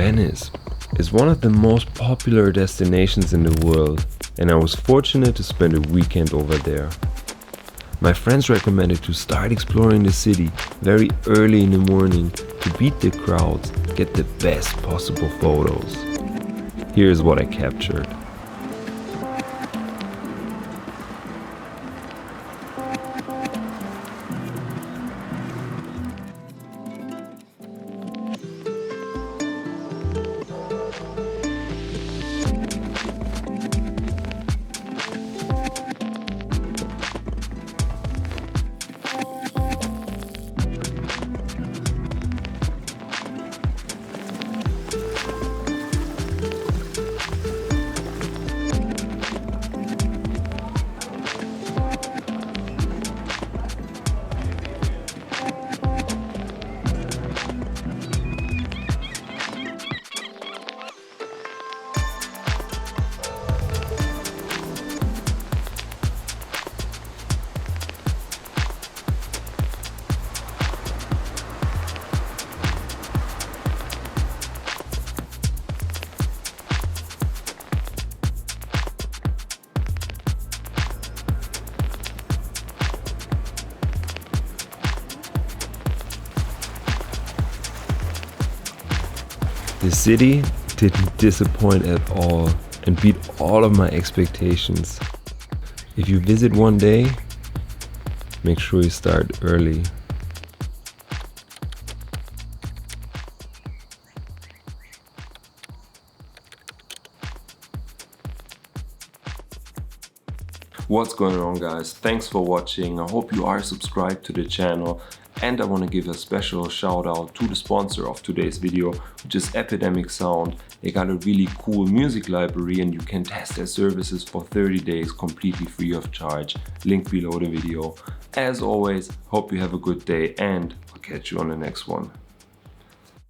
Venice is one of the most popular destinations in the world, and I was fortunate to spend a weekend over there. My friends recommended to start exploring the city very early in the morning to beat the crowds, get the best possible photos. Here's what I captured. The city didn't disappoint at all and beat all of my expectations. If you visit one day, make sure you start early. What's going on, guys? Thanks for watching. I hope you are subscribed to the channel. And I want to give a special shout out to the sponsor of today's video, which is Epidemic Sound. They got a really cool music library and you can test their services for 30 days completely free of charge. Link below the video. As always, hope you have a good day and I'll catch you on the next one.